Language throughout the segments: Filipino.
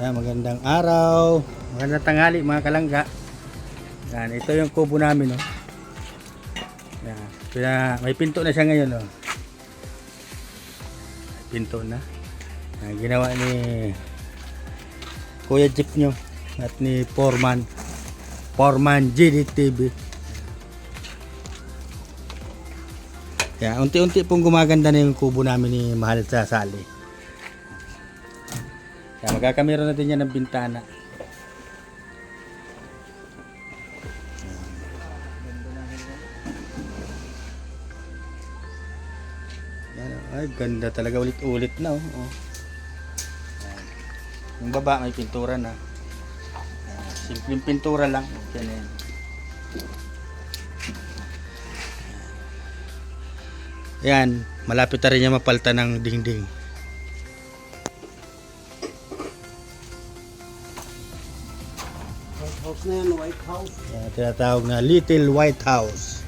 Ayan, magandang araw. Magandang tanghali mga kalangga. Yan, ito yung kubo namin, oh. Yan, may pinto na siya ngayon, oh. Pinto na. Yan, ginawa ni Kuya Jeep nyo at ni Foreman GDTV. Yan, unti-unti pong gumaganda na yung kubo namin ni Mahal sa Sali. Yan, magkakamera natin yan ng bintana. Yan, ay ganda talaga, ulit-ulit na, oh. Yan. Yung baba may pintura na. Yan, simpleng pintura lang. Yan, yan. Yan, malapit na rin niya mapalta ng dingding. House na yan, White House. Yan, tinatawag na Little White House.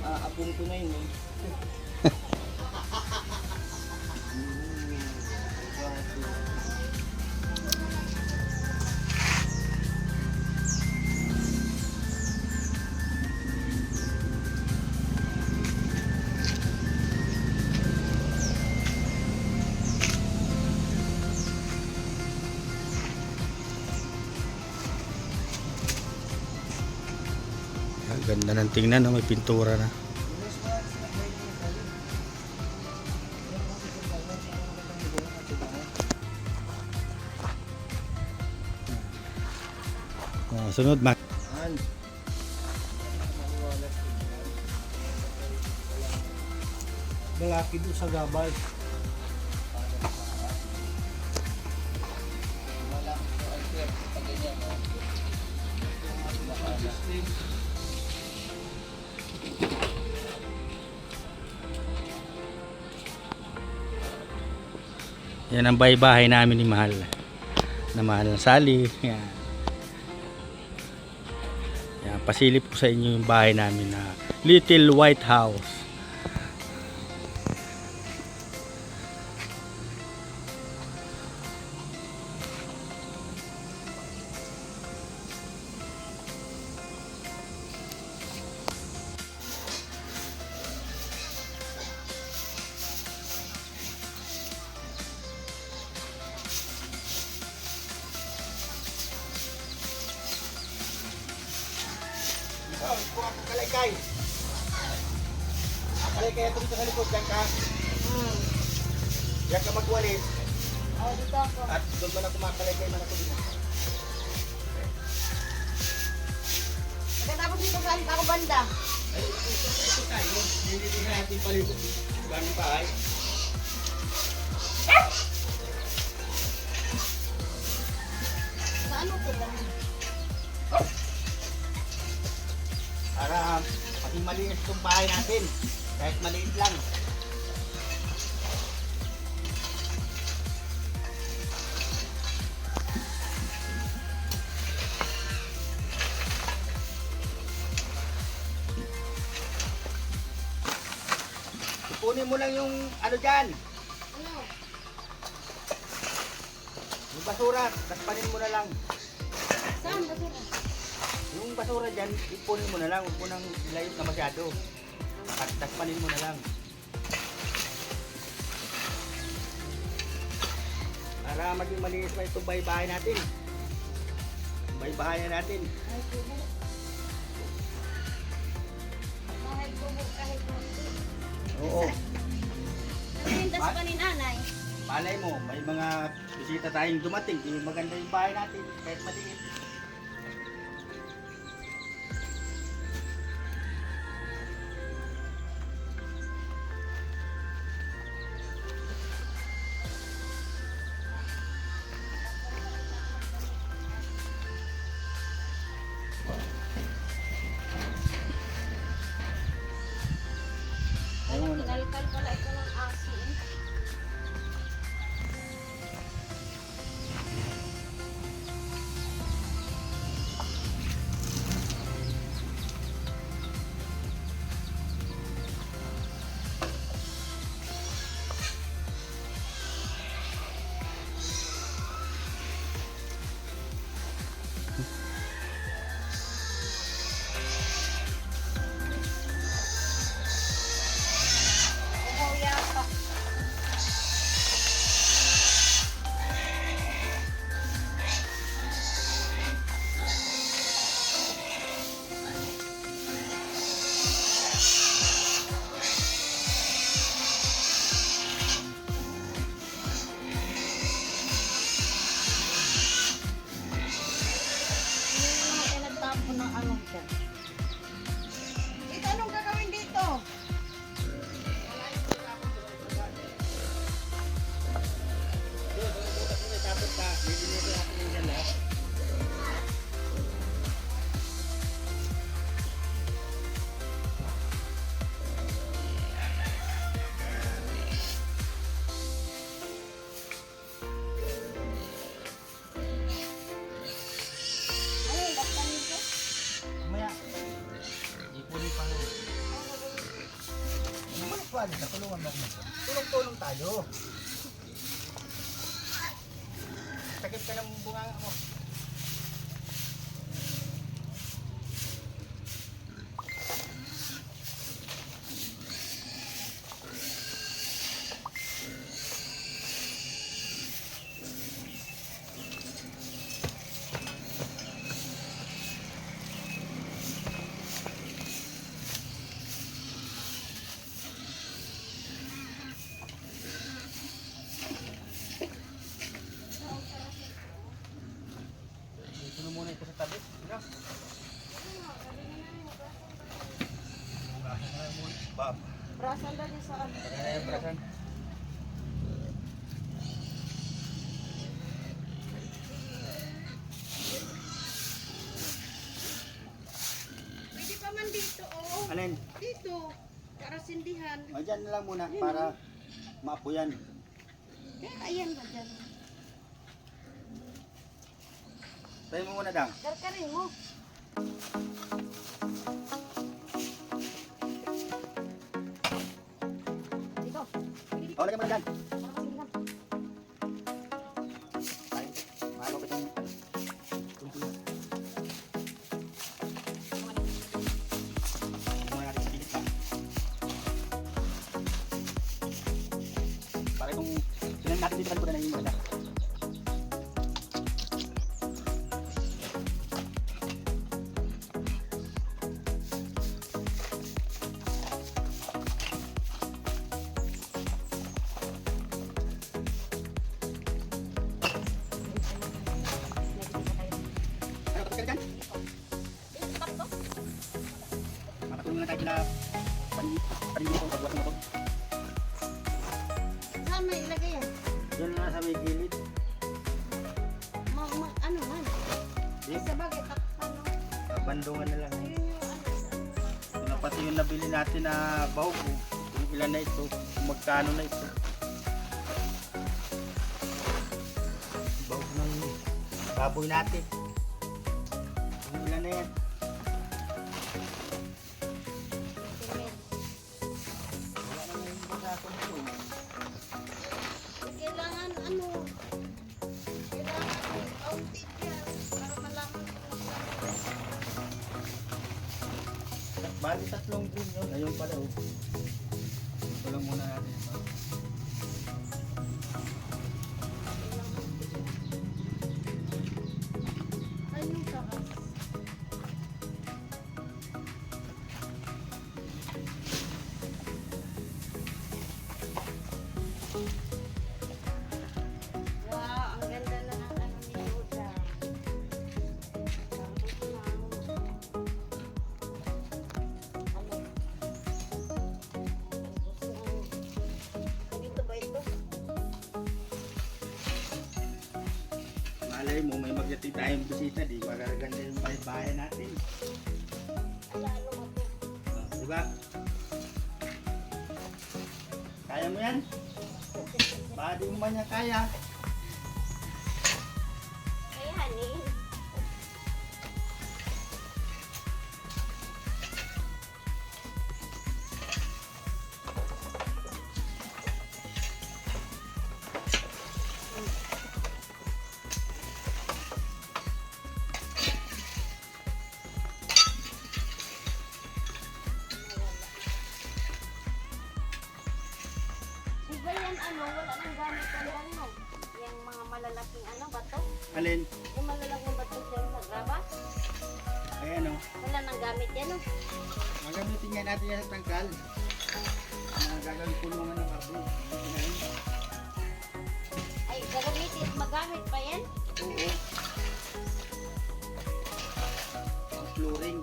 Aapong ko na yun. Ganda ng tingnan, no? May pintura na. Sunod, Mac. Lalaki doon sa gabay. Yan ang bahay namin ni Mahal. Na Mahal ng Sali. Yan. Yan, pasilip ko sa inyo yung bahay namin na Little White House. Kalaykay. Kalaykay ito dito sa likod. Diyan ka. Diyan ka magwalis. Dito ako. At doon mo na kumakalaykay man ako dito. Pagkatapos dito saan ako banda? Ay, ito tayo. Hindi din natin palibot. Bagong bahay. Saan ko ba? Para pati maliit itong bahay natin. Kahit maliit lang. Ipunin mo lang yung ano dyan. Ano? Yung basura. Taspanin mo na lang. Saan basura? Yung basura dyan, ipunin mo na lang. Huwag mo nang ilayot na masyado. At taspanin mo na lang. Para maging malinis pa itong bahay-bahay natin. Bahay-bahay natin. Ay, kubo. Bahay kubo kahit hindi. Oo. Namintas pa ni nanay. Malay mo, may mga bisita tayong dumating. Maganda yung bahay natin. Kahit maliit. Ay, kinalkal pala ito ng asin. tuwalya na, tulungan mo ako. Tulong-tulong tayo. Sakit ka ng bunganga mo. Dito na muna ito sa tabi. Ano? Brasan na lang muna. Bab. Brasan lang sa ano. Pagka na yung brasan. Pwede pa man dito, oh. Alin? Dito. Para sindihan. O dyan na lang muna para maapuyan. Kaya ayan ba dyan? Tayo mo muna dang. Karkarin mo. Dito. O, lagyan mo na dyan. Para sindihan. Ay, malapit yung tumpulan. Muna natin sa tigit pa. Para kung sinan natin dito kanina na yung muna. Ano, tapos ka na dyan? Makatulong na tayo sila panili kong pagbuhat ng motor. Saan may ilagay yan? Diyan na sa may gilid. Ano man? Di, Sa bagay, ano? bandungan na lang. Ayun yung ano. Ito na pati yung nabili natin na bahog. Kung ilan na ito, kung magkano na ito. Bahog ng baboy natin. Kung ilan na yan. Wala na yung mga kung Kailangan ano? Kailangan audit yan para malaman kung bali 3 green yun. Ayun pala oh. Ito lang muna natin. ano yung takas. Wow, ang ganda na ng ano ni Yoda. Tapos na ano. Dito ba ito? Malay mo, may magdating tayong bisita. Di magaganda yung bahay natin. Ala, ano mo ito? Oh, di ba? Kaya mo yan? Baka di mo ba niya kaya? Kayanin. Di ba yan ano, wala nang gamit ang ano? Yung mga malalaking ano, bato? Alin? Yung malalaking bato dyan sa graba? Ayan o. Wala nang gamit yan, no? Magamitin nga natin yan sa tangkal. Gagawin kulungan ng baboy. Ay, gagamitin, magamit pa yan? Oo. Ang flooring.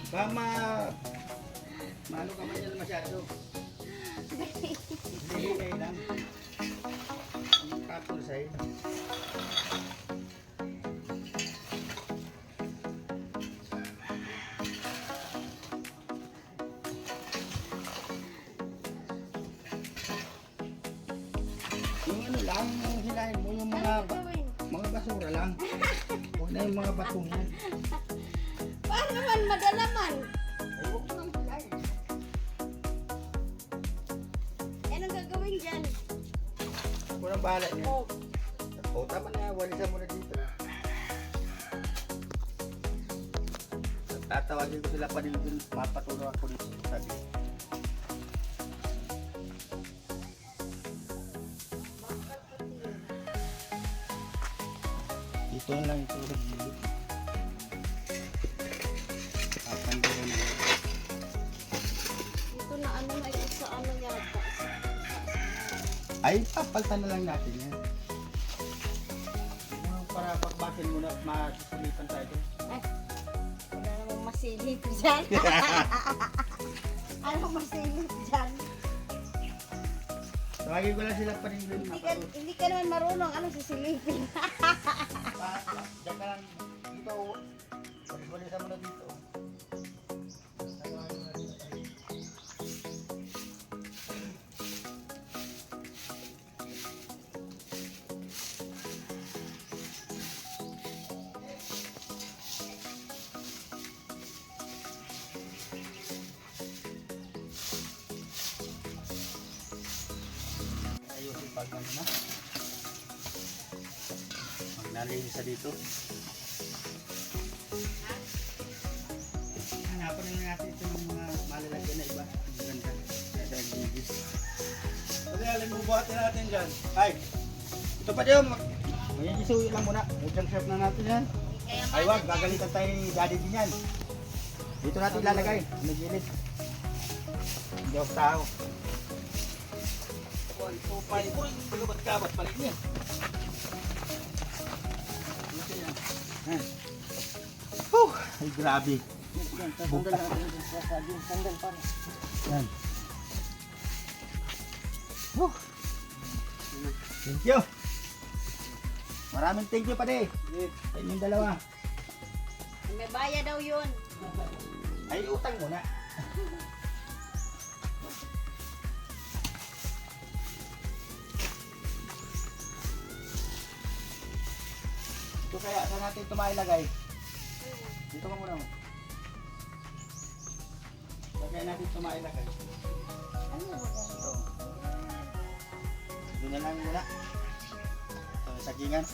Baka maano ka man yan masyado. Hindi lang. Ang kapul sa'yo. Yung ano lang, yung hilahin mo, yung Ano gagawin? mga basura lang. Huwag na yung mga batungan. Paano man madalaman? Ay, huwag mo nang hilahin. Anong gagawin dyan? Huwag mo nang bahala niya. Oh, O, tama na, walisan mo na dito. Tatawagin ko sila pa rin dun, mapatulong ako dito. Sabi. Dito na lang ito. Papandiro na lang. ito na ano na ito sa ano yata. Ay, papaltan na lang natin yan. Para pagbasin mo na at masisilipan tayo. Eh, wala namang masilip dyan. Ano masilip dyan? Tawagin ko lang sila pa rin dun. Hindi ka naman marunong. Anong sisilipin? Diyan ka lang dito. Walisan mo na dito. Ayusin pag ano na. Magnalinis sa dito. Hanapan na natin ito ng mga malalagyan na iba. Ang ganda. Dahil gigis. Pag alin mo buhatin natin dyan. Ay! Ito pa dyan. May isuyo lang muna. Mudyang chef na natin yan. Ay wag, gagalitan tayo ni daddy din yan. Dito natin ilalagay. Nagilid. Hindi ako tao. 1, 2, 5. Pagabat-gabat balik niya. Dito yan. Ay grabe. Sandal natin sa saging. Sandal pa rin. Yan. Thank you. Maraming thank you pa de. Sa inyong dalawa. May bayad daw yun. Ay utang muna. Ito kaya saan natin ito mailagay? Dito ka muna. Lagay natin ito mailagay. Ano ba? Ito. Doon na lang muna. Ito yung sagingan.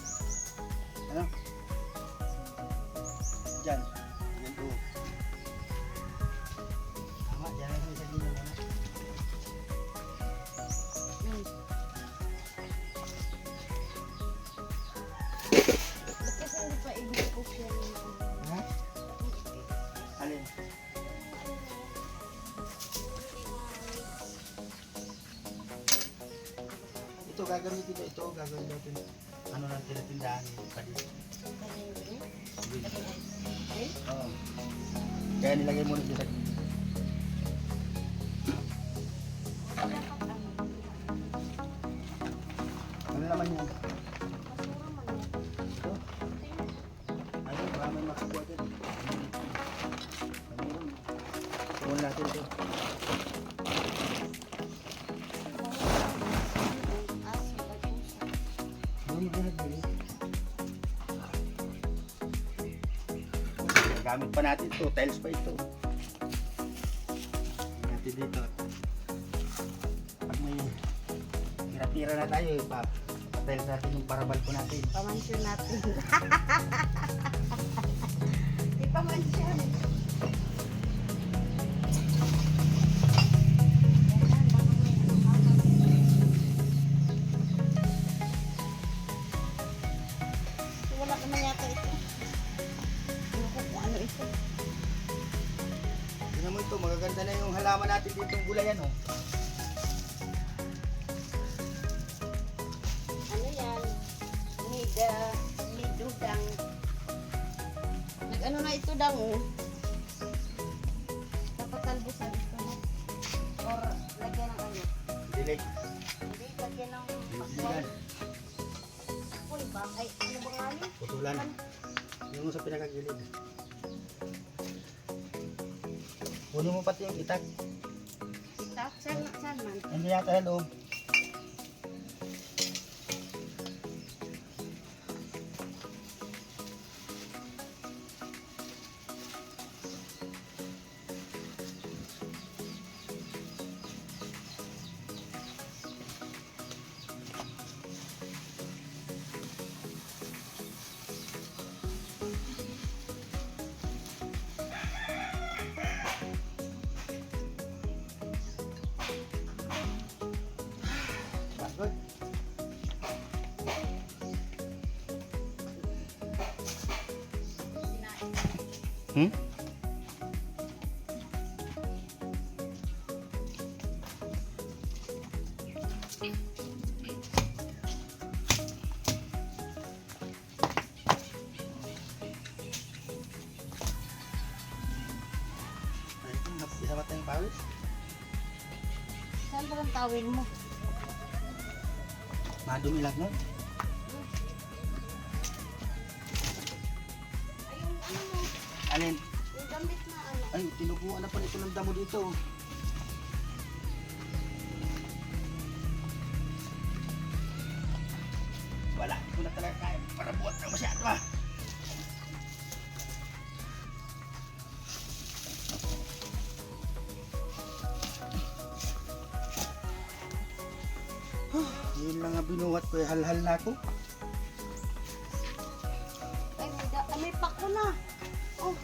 Ano? Diyan. Diyan to. Tama, diyan lang yung sagingan muna. Bakit hindi pa i-cook yan? Ha? Alin? Ito gagamitin ito. Gagawin natin. Ano lang tinatindahan yung padi. Oo. Kaya nilagay mo na dito. Ano naman yun? Ito? Ayun, baka may makakuha din. Ayun. Tuwan natin ito. Ayun, nagbili. Gamit pa natin ito. Tiles pa ito. Natin dito. Pag may tira-tira na tayo, tiles natin yung parabal po natin. Pamansyon natin. Di pamansyon. Wala naman yata ito. Ano kung ano ito? Tingnan mo ito, magaganda na yung halaman natin dito yung gulayan, oh. Ano yan? Nidudang. Nag-ano na ito dang oh. Dapat talbusan ito no? Or lagyan ng ano? Dilig. Hindi, lagyan ng Diligan. Uy ba? Ay, ano ba nga yun? Putulan. Yung sa pinakagilid. Kunin mo pati yung itak. Saan man? Hindi yata yan, oh. Hmm? Ay, isa ba tayong pawis? Saan ba ang tawin mo? Madumi lang nun. Ay, yung ano mo, Alin? yung damit na ano. Ay, tinubuan na pala ito ng damo dito. Wala, hindi ko na talaga kaya para buhat na masyado ah. Yun lang nga binuhat ko, halhal na ako. Ay, may pako na. Oh.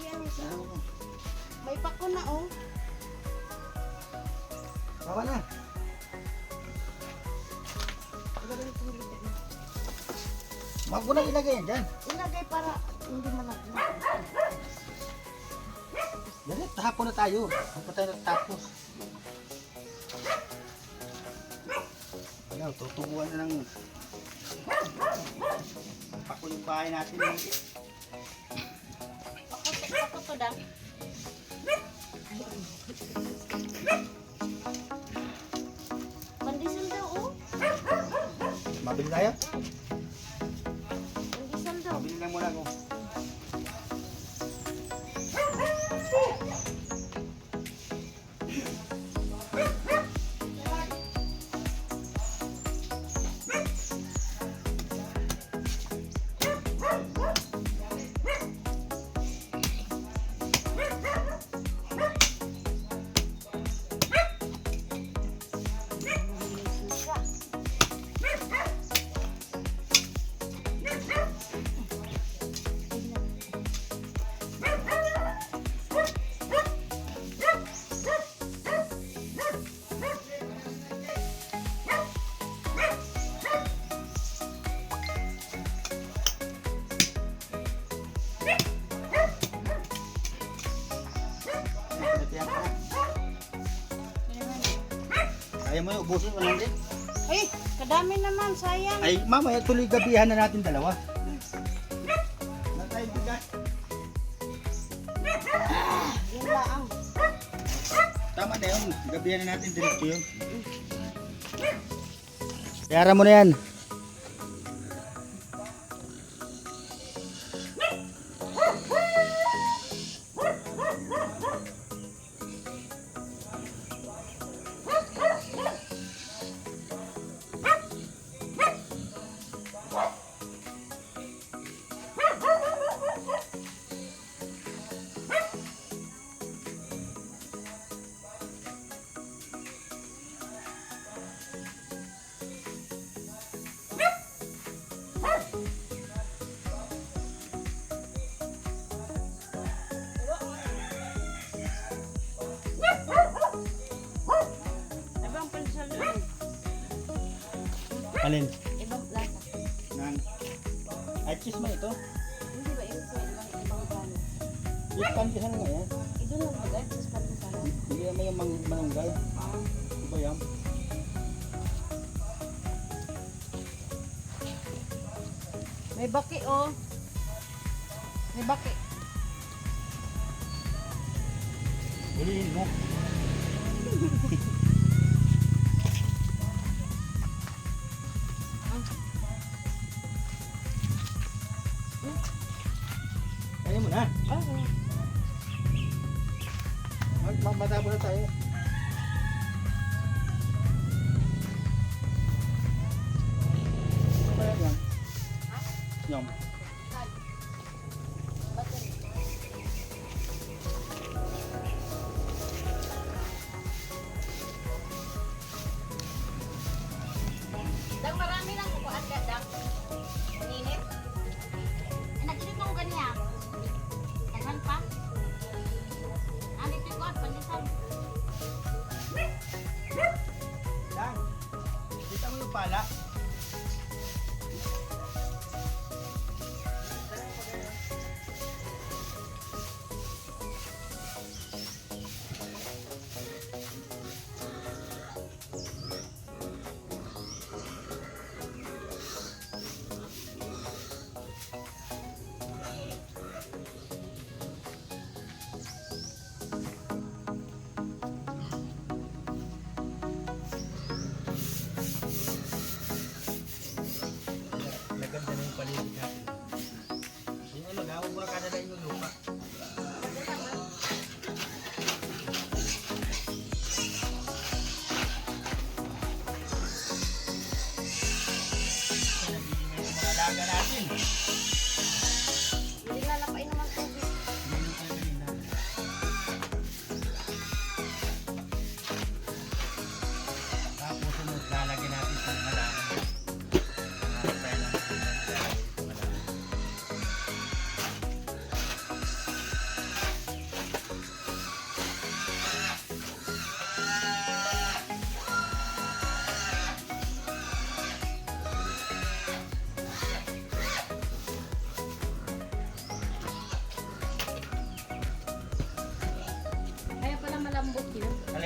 Yan, may pako na, oh. Bawa na. Ganun itong liit. Wag mo na ilagay yan dyan. Ilagay para hindi malaglag. Dali, tahapon na tayo. Huwag pa tayo natapos. Ano, tutubuan na ng pako yung bahay natin. Pako to dang. Pandesal daw, oh. Mabili tayo? Pandesal daw. Mabili lang muna ako. Kaya mo yung ubusin mo lang din. Ay, kadami naman, sayang. Ay, mamaya tuloy gabihan na natin dalawa. Wala tayong bigat. Yan lang. Tama na yun. Gabihan na natin diretso yun. Yara mo na yan. Ibang pandesal doon. Alin? Ibang lasa. Nang. Ay, cheese mo ito. Hindi ba yung ibang gano'n? Ispan kasi na nga yan. Ito lang ba guys? Sa pandesal. Hindi naman yung manunggay. Diba yan? May baki, oh. May baki. Hulihin mo. Kaya mo na. Matapos na tayo. Kaya yan. Yum. Dang marami lang kukuhaan ka, Dang. Ninit. Nag-init mo ganyan. Daghan pa. Dito ko at pandesal. Lang. Kita mo yung pala.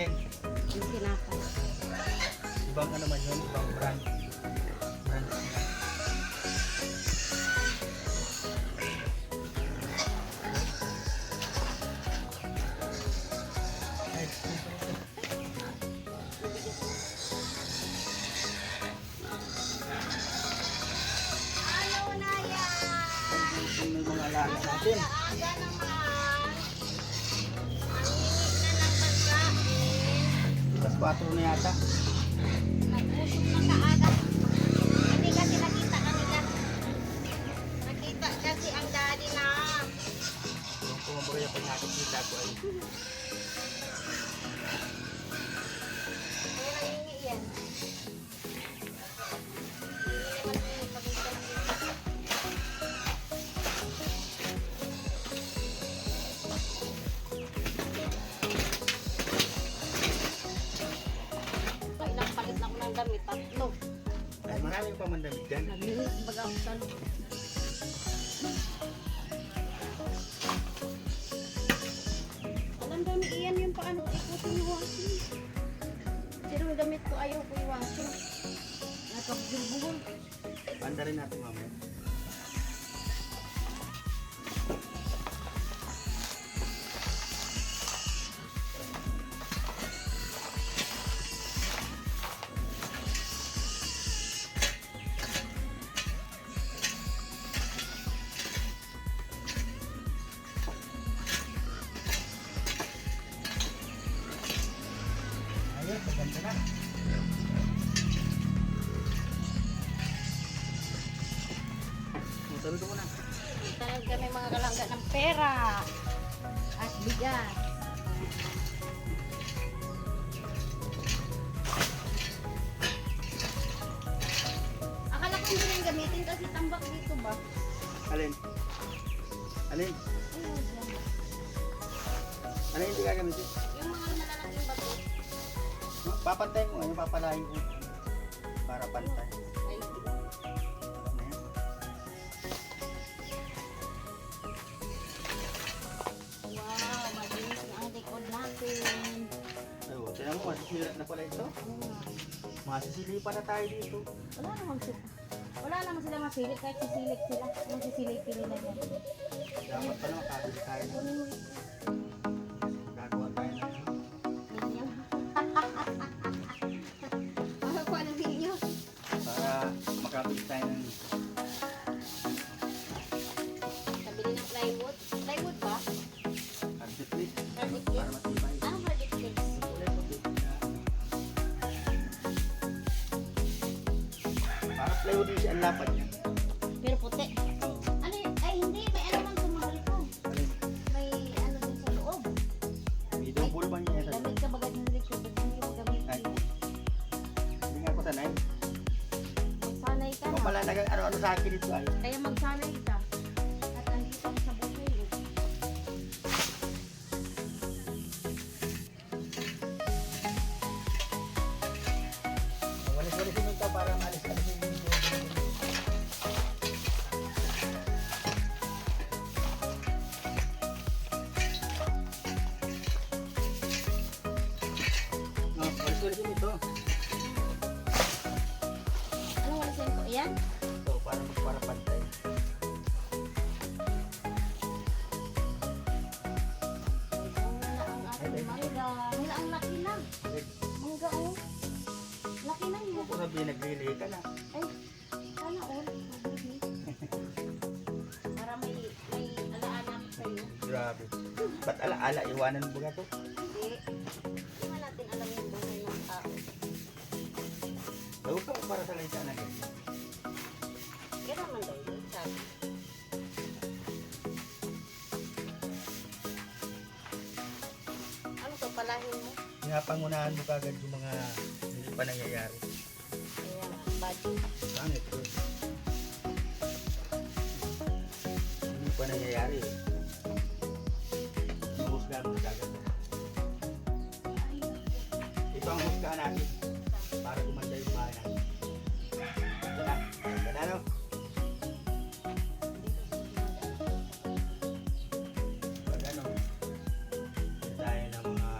Alin? Yung tinapay. Ibang ano man yun, ibang brand. Brand nila. Ay, Ano na yan? yung may mga alaga natin. Aga naman. Nangingi na ng pagkain. Plus 4 na yata. Nag-usok na kaaga. Hindi kasi nakita kanila. Nakita kasi ang daddy na. Yung kumabagay pag nakikita ko ay Kaya nangingi yan. Hindi naman nangingi pag ito nangingi. Kailang palit na ako ng damit. Tatlo. ay maraming pamandamit dyan. Naglinis baga ako sa Alam dami iyan yung paano ko ikutin yung washing. Pero yung damit ko ayaw ko yung washing. Nakapagbubuhol. Panda rin natin mamaya. Ayun, maganda na. Sabi ko muna. Talagang kami mga kalangga ng pera. At bigas. Akala ko hindi rin gamitin kasi tambak dito ba? Alin? Alin? Ayun, yan. Alin hindi gagamitin? Yung mga malalaking bato. Papantay mo, yung papalain ko. Para pantay. Ay, Ano yan? wow, malinis na ang likod natin. Ayun, tinan mo, masisilat na pala ito. Hmm. Masisilipan na tayo dito. Wala naman sila masilik kahit sisilik sila. Kung sisilik nila yan. Dapat pala makabili tayo. Kunin mo ito. Gagawa tayo ng Ganyan. Ano ko ng video? para makabili tayo ng Kabili ng plywood. Plywood ba? carpet plate. Carpet Para plate? matibay. Anong carpet plate? Kulay puti. Para plywood din siya ang lapad niya. Pero puti. Ano yun? Ay hindi, may ano man sumahal ko. Alin? May ano din sa loob. May double ba niya sa Damit ka bagay ng likod. Ba't hindi mo gamitin? Ay. Hindi nga ako sanay. Magsanay ka Ako na. pala ano-ano sa akin dito ay. Kaya magsanay ka. At nandito ako sa buhay. Walis-walisin mo ito para maalis-alisin mo ito. No, walis-walisin mo ito. Ano wala sa ko? Ayan? So, para pantay. Wala ang ating mangga. Wala ang laki na. Mangga oh. Laki na niya. Kung sabihin, naglilihi ka na. Ay, sana all. Mabuti. Para may alaala ko sa'yo. Grabe. Ba't ala-ala? Iwanan mo ba ito? Hindi. Hindi man natin alam yung buhay ng tao. Huwag ka mo para sa laisa na ganyan. Kaya naman daw yun. Sabi. Ano to palahin mo? Pinapangunahan mo kagad yung mga hindi pa nangyayari. Kaya body. Pangit ko. Hindi pa nangyayari eh. Husgahan mo kagad. Ito ang husgahan natin para gumanda yung bahay natin. Ito na. Ito na no? Pag ano, tayo ng mga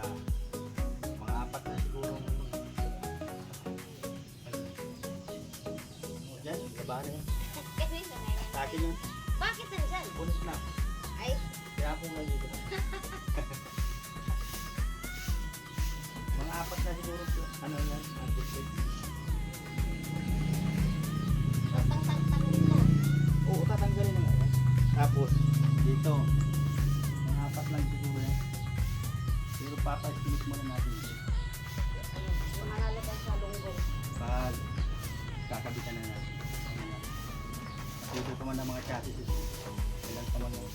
trabaho na yan. Kanina na yan. Sa akin yun. Bakit nandyan? Punis na. Ay, Kaya po nga dito. Mga 4 na siguro po. Ano yan? Adjusted. tatang-tang ito. Oo, tatanggalin na nga yan. Tapos, dito. Mga 4 lang siguro yan. Pero papa-estimate muna natin dito. Ano, yung malalagay sa lunggong. Pag kakabitan na natin. Ano yan. Dito pa man ang mga chassis ito. Ilan pa man lang.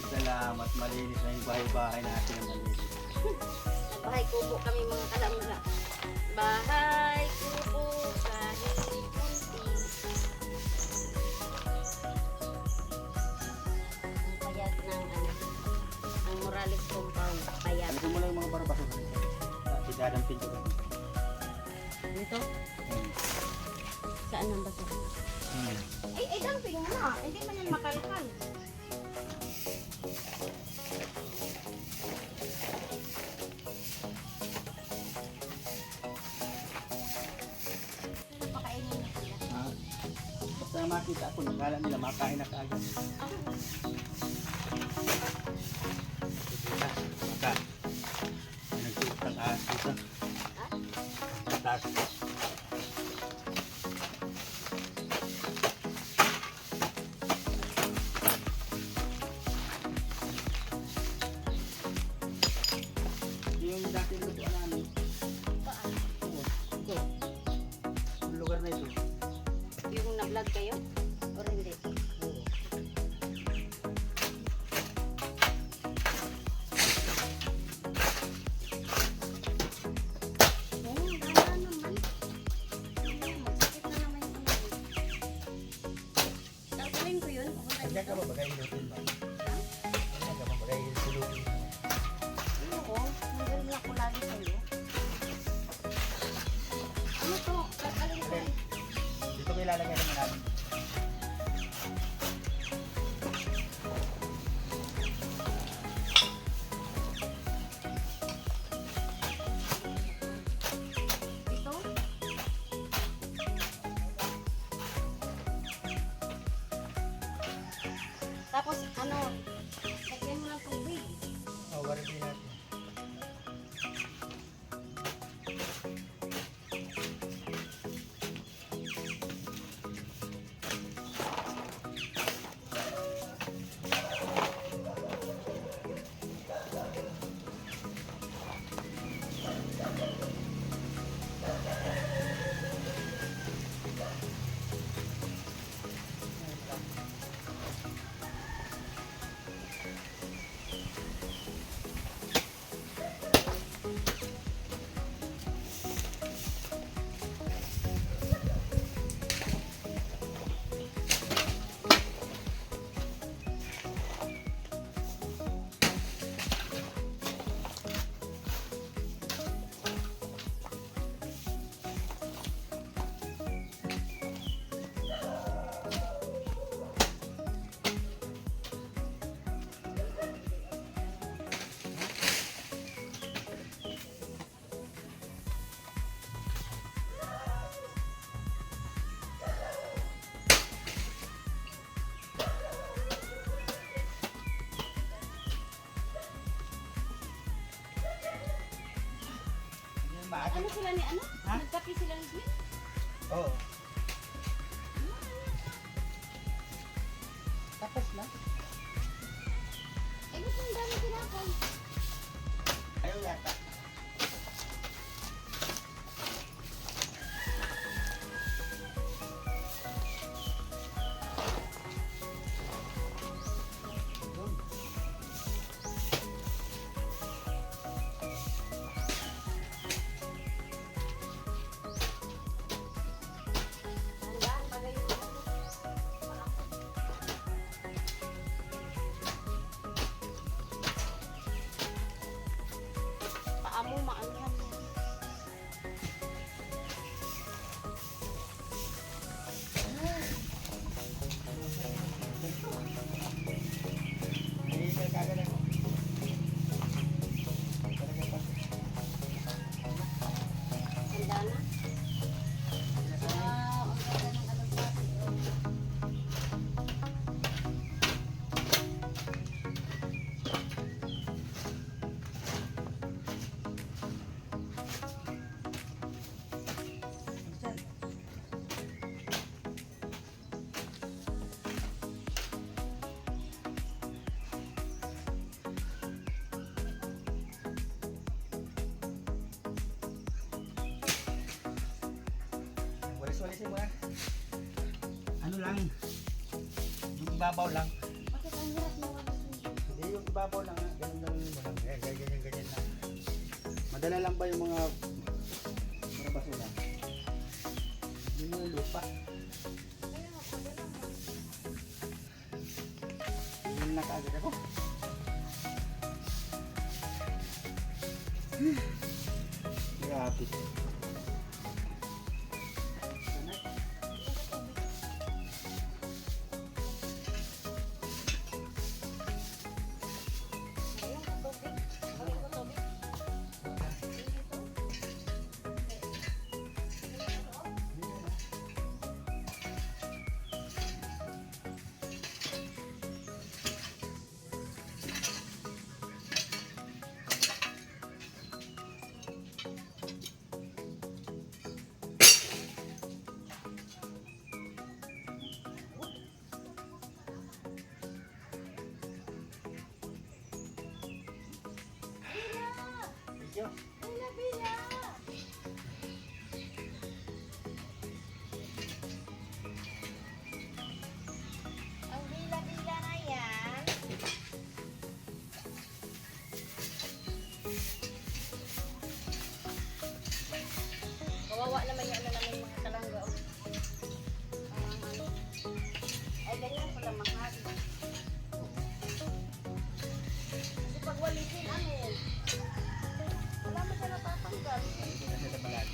Salamat, malinis na yung bahay-bahay natin ang malinis. Bahay kubo kami mga kalamga. Bahay kubo kahit kunti. Ang payag ng ano, ang Morales compound. Payag. Ano mo lang yung mga barabaso ko nito? Idadampin ko lang. Dito? Saan ang baso? Ay, damping mo na. Hindi man yan makalkal. Ano pakainin na sila? Ha? Basta makita ako, nagkala nila, makain na kaagad. Maka. May nagsuot ng ahas dito. Ha? Ang taas. Yung dati lutuan namin. Paan? Oo, ito. Yung lugar na ito. Yung na-vlog kayo? O hindi? Oo. Oo, wala naman. Magsakit na naman yung kamay. Tarpulin ko yun. Papunta Kanya ka dito. ba bagay ilutin ba? Ha? Kanya ka ba bagay ilutin? Oo, nandun ako lagi sa'yo. Ano to? Kakalin ko eh. Dito may lalagyan naman namin. Ito? Tapos ano, lagyan mo ng tubig. Oh, warranty natin. Ano sila ni ano? Ha? Nagkapi sila ni Gwen? Oo. Tapos na. Eh, gusto yung dami tinapon. Ayaw yata. Doon. Alisin mo na. Ano lang. Yung ibabaw lang. Bakit ang hirap mo? Hindi, yung ibabaw lang. Ganun lang mo lang. Ganyan lang. Madala lang ba yung mga basura? Hindi mo yung lupa. Hindi na kaagad ako. Grabe. Ayun, tubig. Ayun, tubig. Video. Bila, bila. Ang bila-bila na yan. Kawawa naman yung ano naman yung mga kalangga. Oh. Ano. Ay, ganyan pala mahal. Kasi pag walisin, ano yun? Wala mo siya natatanggal. Kasi sa balat.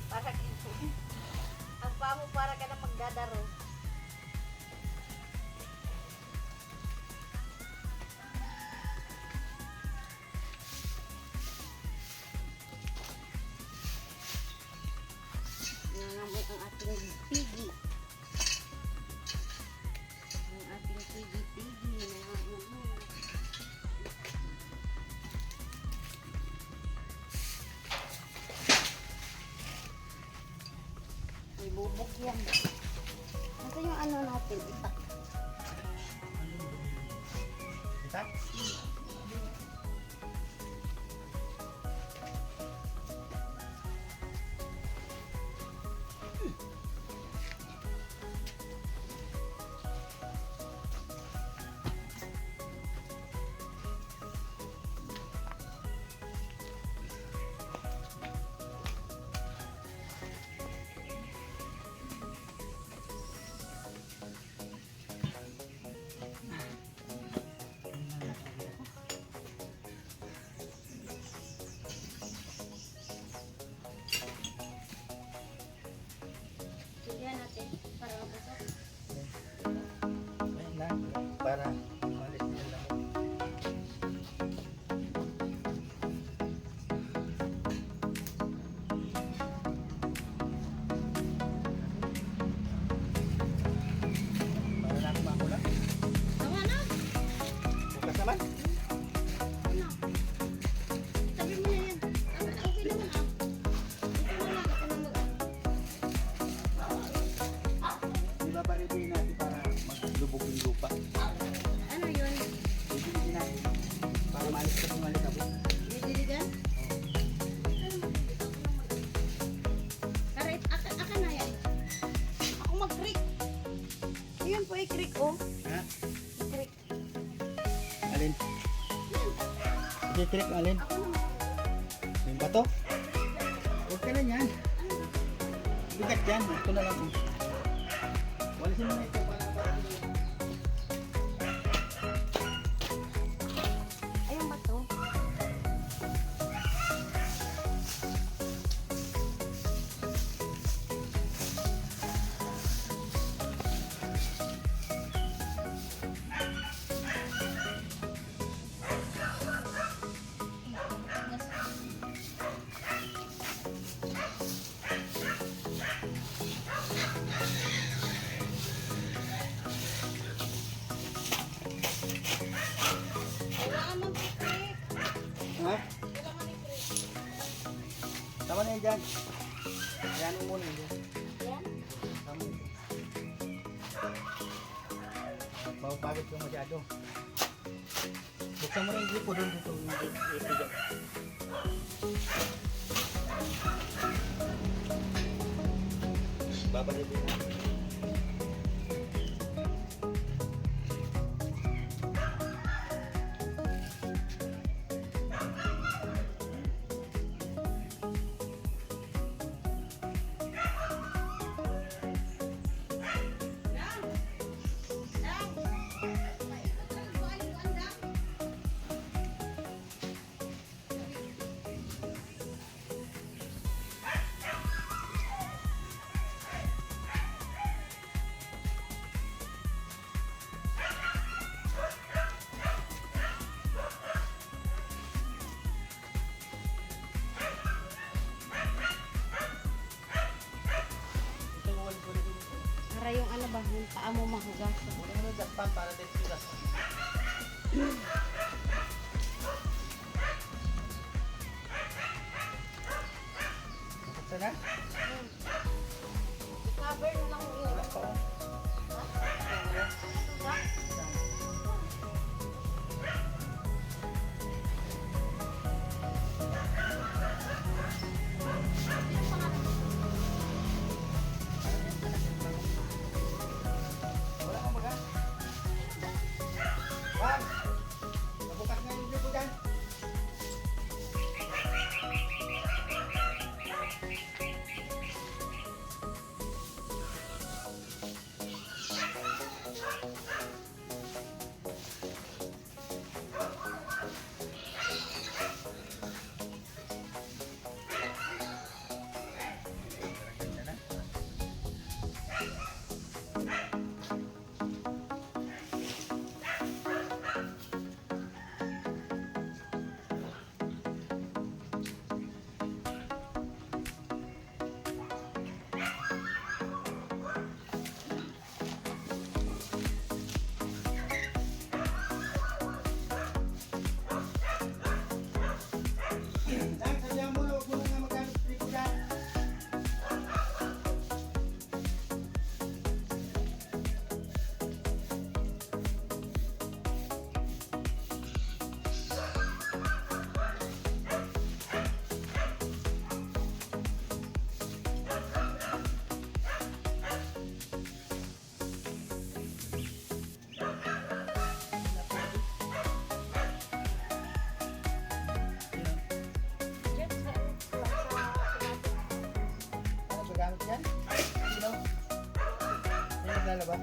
Para ang paa mo para ka na magdadaro. Nangamot ang ating pigi. Ang ating pigi-pigi. Nangamot. May bubok yan. Ito yung ano natin, itak. Kita? Pilihan natin para mabusok. Ayun lang. Para umalis nila lang. Para lang makulang. Tama na! Bukas naman. Ano? Sabi mo na yan. Tama na, okay naman ah. Ito na lang, ako na Diba paritin natin para maglubog yung lupa. ano yun? Bibigyan natin. Para maalis ka kung maalis ako. Didiligan? Karit, aka na yan. Ako mag-creek. Ayun po i-creek oh. Ha? I-creek. Alin? Sige, trip, alin? Ako naman. Yung bato? Huwag ka na yan. Bigat yan. Ito na lang. Walisin mo na ito para Ayun ba to? Kailangan mo i-creek. Ha? Kailangan i-creek. Tama na yan dyan. Ayan mo muna yan. Yan. Tama na. Mapapagod ka masyado. Buksan mo rin yung gripo doon dito. Yung gripo dyan. Babalik din natin. Para yung ano ba, yung paa mo mahugas. Muna mo yung dakpan para din sila. Nakita na? I-cover na lang yung Wala pa. Wala kang maga? Wag! Nabukas nga yung gripo dyan. Ganda na. Dang, sabihan mo na, huwag mo na nga maggamit sa gripo dyan. Ano, gagamit yan? Sino? Sino naglalaba?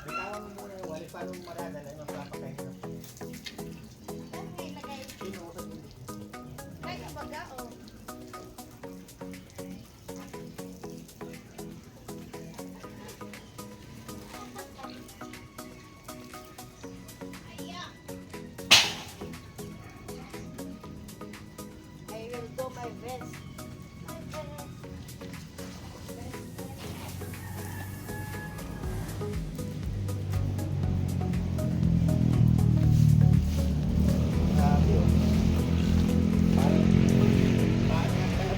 Bitawan mo muna yung wali. Paano mo maradala? Magpapakain ka. Sino ko sa dulo? I will do my best. Grabe, oh. Parang ang tayo.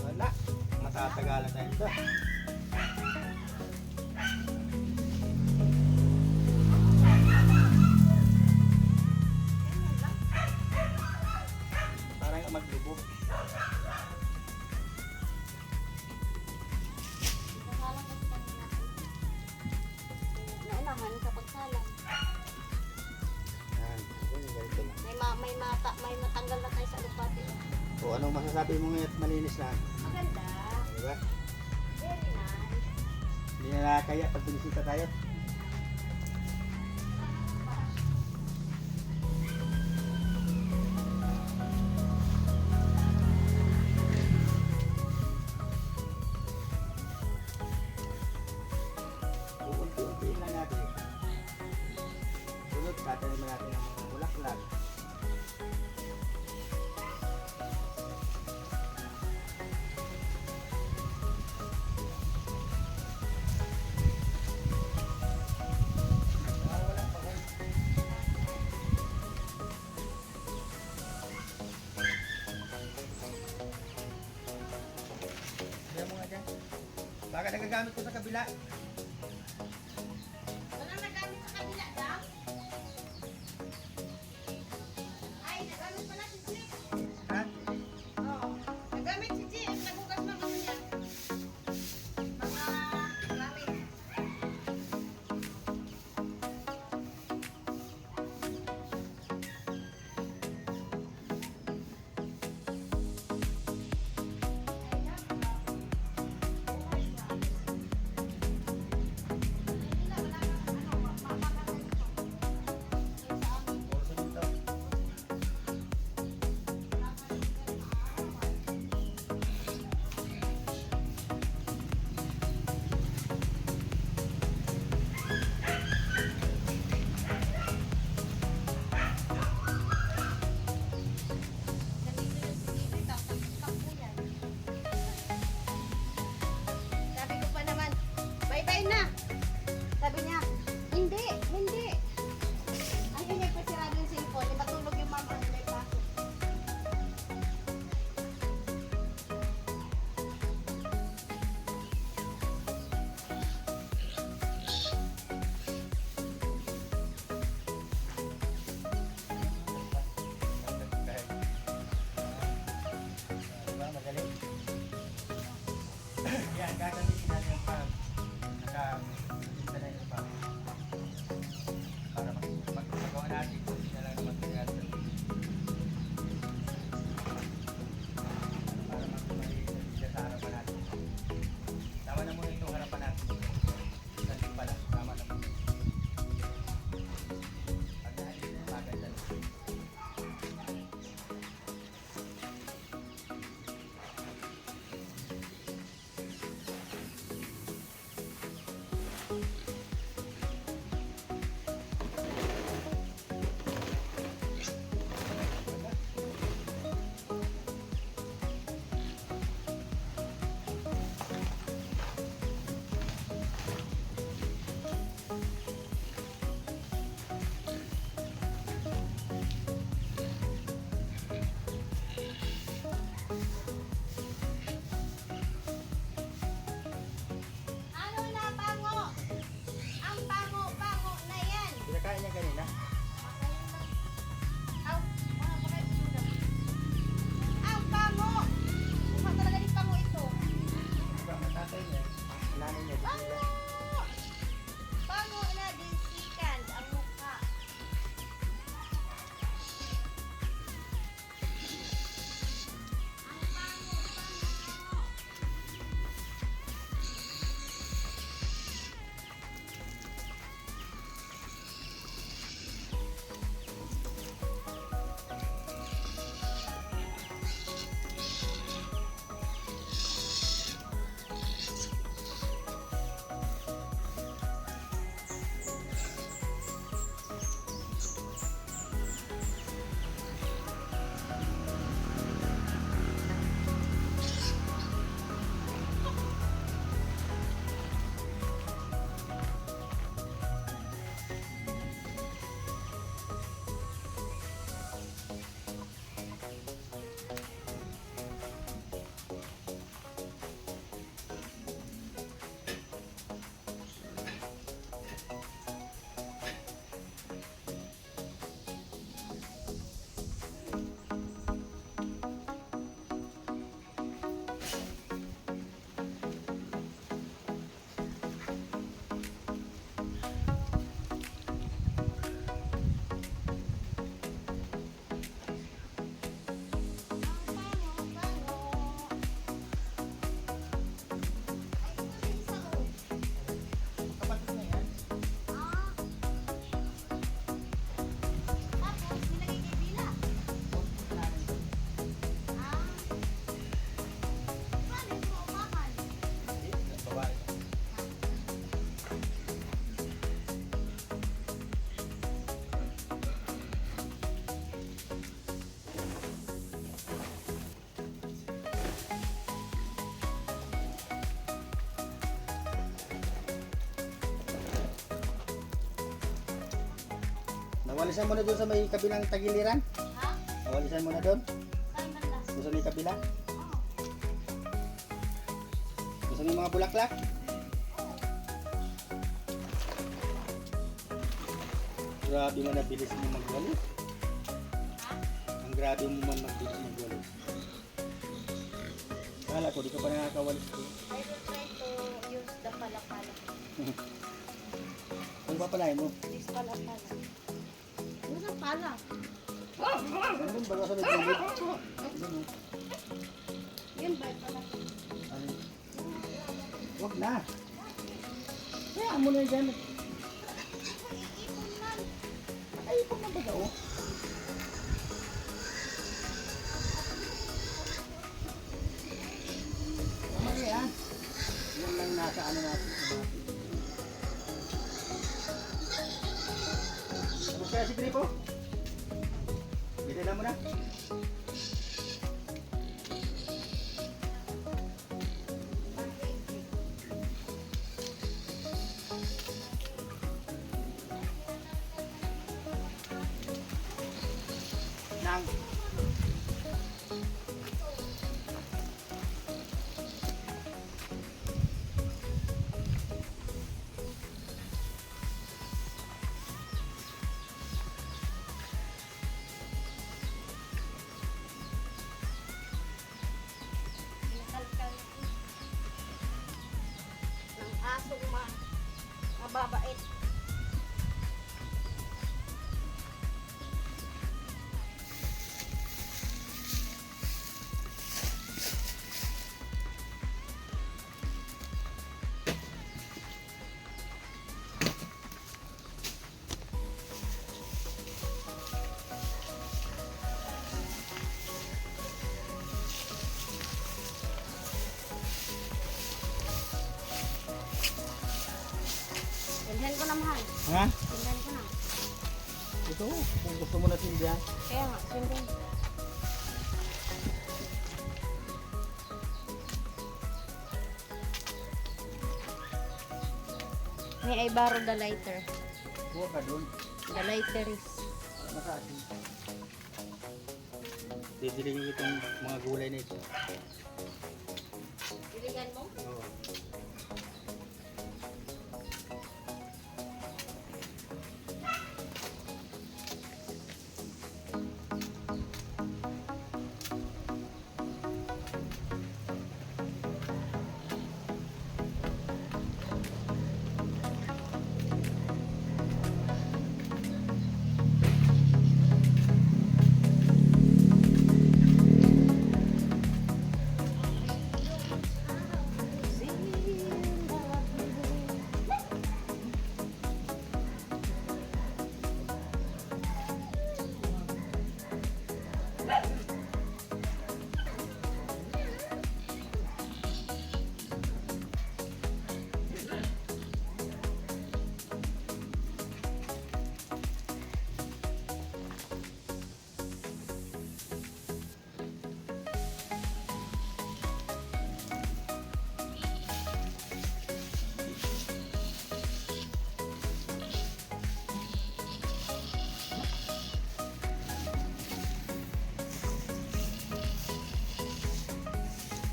Wala. Matatagalan tayo ito. Parang maglibo. Naunahan kapag salam. Yan. Ganito lang. May matanggal na tayo sa lupati. O anong masasabi mo ngayon at malinis na? Maganda. Diba? Very nice. Hindi na nakakaya pag binisita tayo. Baka nagagamit ko sa kabila. Walang nagamit sa kabila daw? Ay, nagamit pala si Jim. Ha? Oo. Nagamit si Jim. Nagugas ng ano niya. Mga gamit. Puro semento. Sabi ko pa naman, bye-bye na. Sabi niya, hindi, hindi. Ang hindi pa sirado yung cellphone, di matulog yung mama na may pasok. Diba, magaling? Yan, gagamitin natin pag naka-pinta na yung pang para magpagawa natin kung hindi na lang naman kaya para magpapalita sa harapan natin. Tama na muna itong harapan natin. Kasi pala, tama na muna. Pag nahalin na maganda. Ano na, pango? Ang pango-pango na yan. Pinakain niya kanina. Aw, mga bakit sudah. Ang pango! Mukha talaga ni pango ito. Diba, matatay niya. Nanay niya. Pango! Pango na dinsikan ang mukha. Ang pango-pango. Kapatid niya yan. Babae. Nawalisan mo na doon sa may kabilang tagiliran? Nawalisan mo na doon? Doon sa may kabila? Doon sa Gusto mo yung mga bulaklak? Grabe man nabilis mo magwalis. Ang grabe mo man mabilis magwalis. Kala ko, di ka pa nakakawalis ko. I will try to use the pala-pala. Ano ba palahin mo? This pala-pala. Ano na pala? Ano ba sa may gilid? Ano? Yun ba pala? Ano? Huwag na. Kaya mo na yan. Ay, ipon na ba daw? Tama yan. Yan lang nasa ano natin. Tapos kaya si Gripo? Bidala mo na. Nang. Pinakalkal ng asong mababait. Tindihan ko na mahal. Ha? Tindihan ko na. Ito, kung gusto mo na tindihan. Kaya nga, tindihan. May I borrow the lighter. Huwag ka doon. The lighter is... Nasa atin. Didiligin itong mga gulay na ito. Biligan mo? Oo.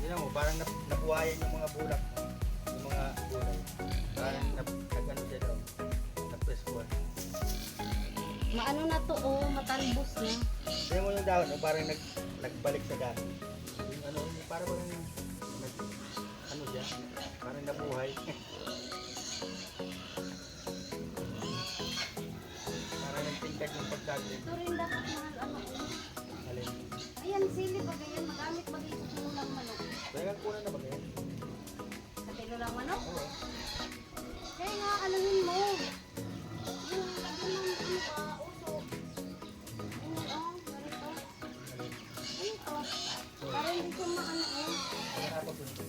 Tignan mo, parang nabuhayan yung mga bulak. Yung mga gulay. Parang nag-ano siya daw. Nag-preskuhan. Maano na to, oh, matalbos na. Tignan mo yung dahon, no? Parang nagbalik sa dati. Yung ano, parang ano siya, parang nabuhay. Parang nagtingkad yung pagkagin. Ito rin dapat mahal, ano, oh. Alin. Ayan, sili ba ganyan? Magamit ba dito sa tulang manok? Kaya kunan na ba ngayon? Sa tinulang manok? Oo. Kaya nga, anuhin mo. Yung lagyan ng ano ba, uso. Ayun, oh, ganito. Ganito. Para hindi siya maano, oh. Kaya napag ko nito.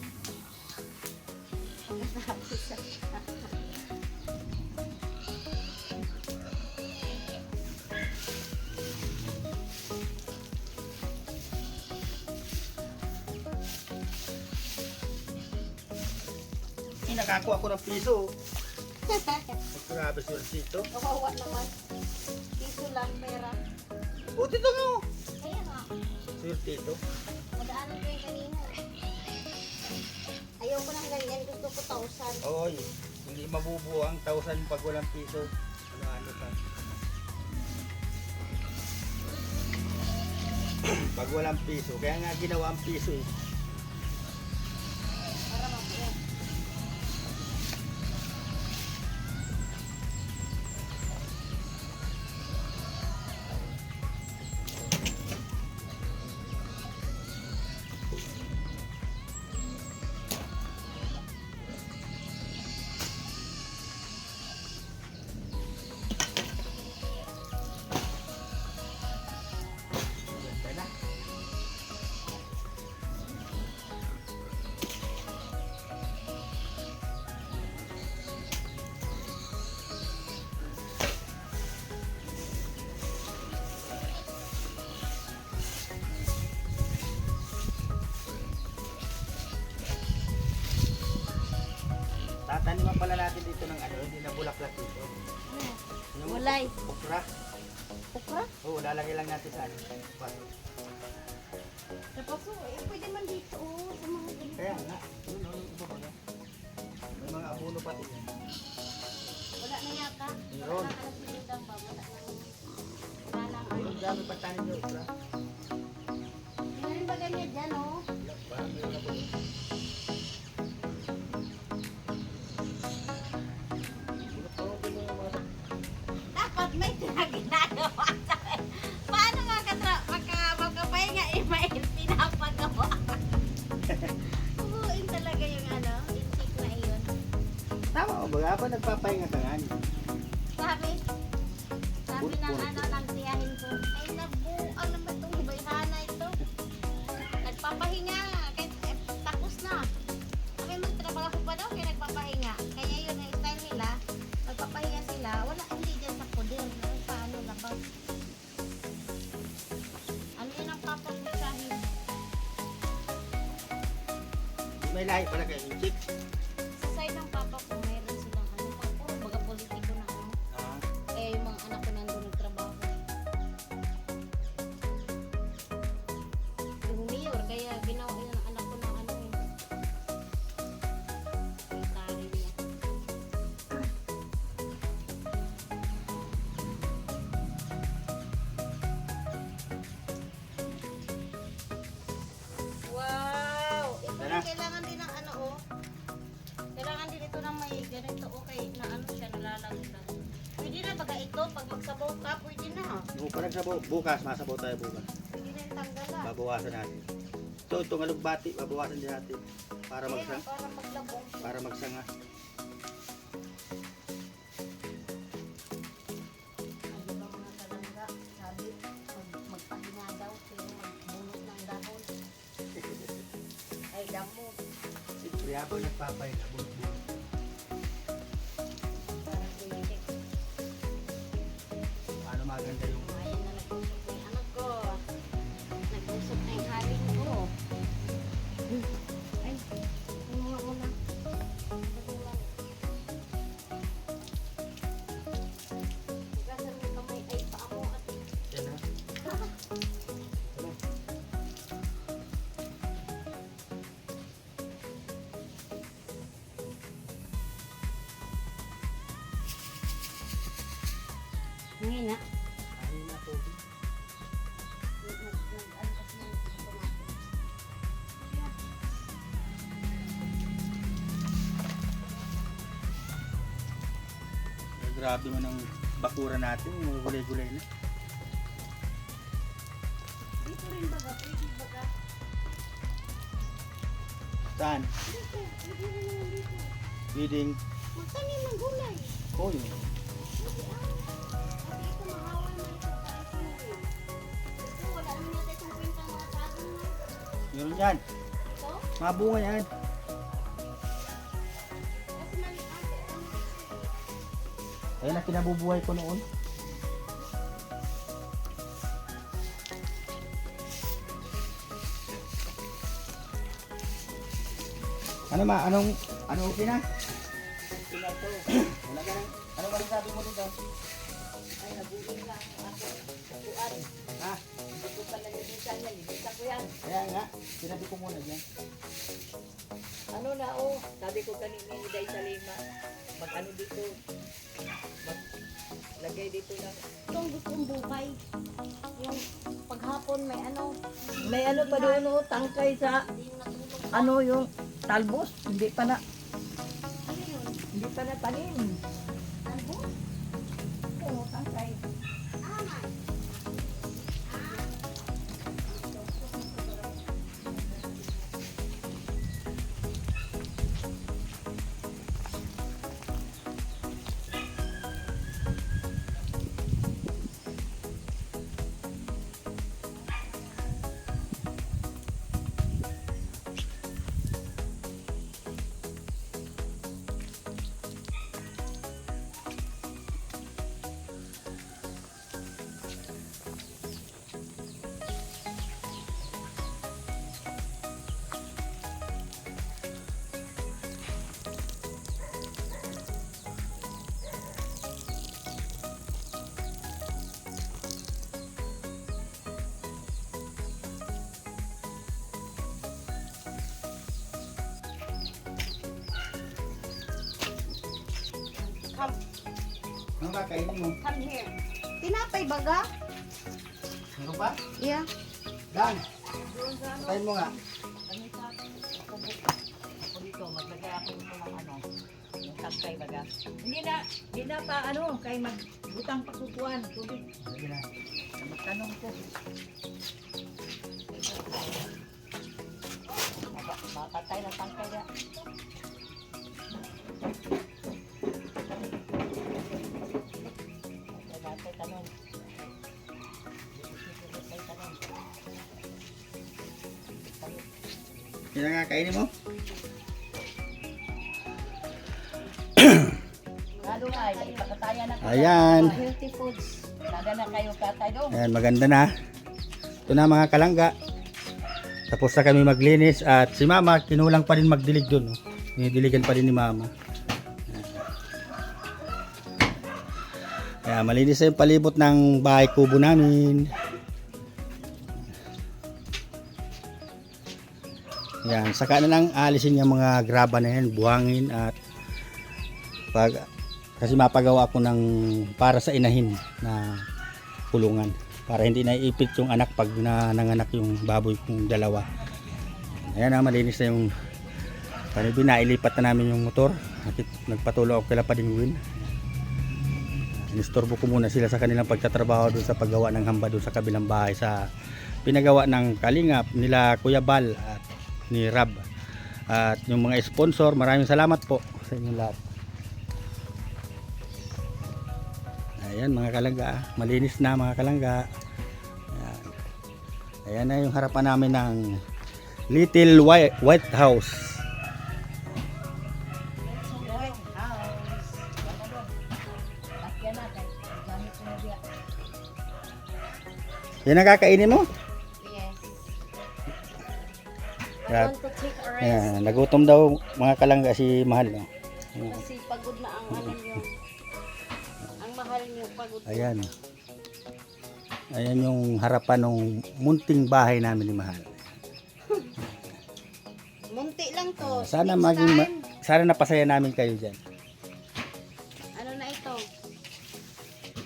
Nakakuha ko ng piso. Grabe dito. Kawawa naman. Piso lang, pera. O, dito mo. Kaya nga, Swerte ito. madaanan ko yung kanina. Ayaw ko ng ganyan. Oy, hindi mabubuo ang 1,000 pag walang piso. Ano pa. Pag walang piso, kaya nga ginawa ang piso eh. Para mabuo. Ganda na. Tataniman pala natin dito ng ano, hindi na bulaklak dito. Yung Gulay. okra. Okra? Oo, lalagay lang natin sa ano. Pato. Tapos, pwede man dito, sa mga ganito. Kaya nga, yun o, yung iba pala. May mga abono pati yan. Wala na yata. Meron. Wala na sinudang ba? Wala na. Wala na. Ang dami pa tanin yung okra. Meron ba ganyan dyan, oh? Wala pa, meron ako yun. Dapat may ginagawa sa akin. Paano magkapahinga may pinapagawa? Ubuin talaga yung ano, insik na iyon. Tama o ba? Habang nagpapahinga ka nga. Sabi ng Bulbul. ano, ng tiyahin ko, ay nabuang naman itong bayhana ito. Nagpapahinga, kahit tapos na. Kaya magtrabaho pa daw, kaya nagpapahinga. Kaya yun ang style nila, nagpapahinga sila, wala hindi dyan sa poder. Paano labas? Ano yun ang papapusahin? May lahi pala kayo yung chick. Sa side ng papa ko, meron silang ano, puro baga politiko na ano. Ah, Eh, yung mga anak ko nandun nagtrabaho. Yung mayor, kaya ginawa yun ng anak ko ng ano yun. Military niya. Wow! Ito Tara. rin kailangan din ng ano oh. Kailangan din ito ng may ganito okay na ano siya nalalag-lag. Pwede na baga ito pag magsabaw ka, pwede na. yung parang sabaw. Bukas, masabaw tayo bukas. Pwede na yung tanggalan. Babawasan natin. So, itong alugbati, babawasan din natin. Para Kaya magsang, para maglabong. para magsanga. Ay, di ba mga kalangga, sabi, magpahinga daw, pero magbunot ng dahon. Ay, damo. Siyempre, habang nagpapahinga, bulbul. Para tumitik. Paano maganda yung Ayan na nag-usok na yung anak ko. Nag-usok na yung haring ko. Ay, mga muna. Hugasan mo yung kamay, ay, paa mo at yan ha. Ano? ngayon na. Ay, na tubig. Nag-ano kasi ng tomato. Ay, grabe man ang bakura natin, yung mga gulay-gulay na. Dito rin baga, pwede baga. Saan? Dito, pwede rin naman dito. Pwedeng, Magtanim ng gulay. oh yun. Pwede Kasi ito mahawan na ito para sa uwi. Ito, wala naman natin itong kwentang mga sagong na. Meron dyan. Ito, Mabunga yan. kasi maliit ito. Ayun na kinabubuhay ko noon. Ano ma? Anong okay na? Sila to. Wala ka na. Ano masasabi mo dito? Ay, nabuhin lang ako. Kuan. Ha? Hindi ko pala nilisan yan. Nilisan ko yan. Kaya nga, sinabi ko muna dyan. Ano nga oh, sabi ko kanina ni Day Salima, mag-ano dito, lagay dito ng, Itong gustong buhay. Yung paghapon may ano. may ano pa doon oh, tangkay sa, Hindi yung natulog. ano yung talbos, hindi pa na, Ano yun? hindi pa na tanim. Ano? Oo, tangkay. Ah, man. Come, Ano kakainin mo? come here. Tinapay baga? Ano pa? Yeah. Dan, Doon sa ano, tayin mo nga. ano sa, ako dito, maglagay ako dito ng ano, yung tangkay baga. Hindi na pa ano, kay magbutang pagkukuhan, tubig. Sige na. Magtanong ko. Makatay na tangkay na. Natin tanong. Yan ang kakainin mo? Lalo nga, ipakatayan na ko. Ayan. Healthy foods. Nada na kayo katay doon. Ayan, maganda na. Ito na mga kalangga. Tapos na kami maglinis at si mama kinulang pa rin magdilig doon. Oh. Dinidiligan pa rin ni mama. Kaya malinis na yung palibot ng bahay kubo namin. Yan, saka na lang alisin yung mga graba na yan, buhangin at kasi mapagawa ako ng para sa inahin na kulungan para hindi naiipit yung anak pag nanganak yung baboy kong dalawa. Ayan na, malinis na yung panibi, nailipat na namin yung motor. Nagpatuloy ako kila Padingwin. Inistorbo ko muna sila sa kanilang pagtatrabaho doon sa paggawa ng hamba doon sa kabilang bahay sa pinagawa ng Kalingap nila Kuya Bal at ni Rab at yung mga sponsor. Maraming salamat po sa inyong lahat. Ayan mga kalangga, malinis na mga kalangga. Ayan. Ayan na yung harapan namin ng Little White House. Yan ang kakainin mo? Yes. I Grab. want to take a rest. Ayan, nagutom daw mga kalangga si Mahal. No? Ayan. Kasi pagod na ang ano nyo. Ang mahal nyo, pagod na. Ayan. Ayan yung harapan ng munting bahay namin ni Mahal. Munti lang to. Sana Next maging time, sana napasaya namin kayo diyan. ano na ito?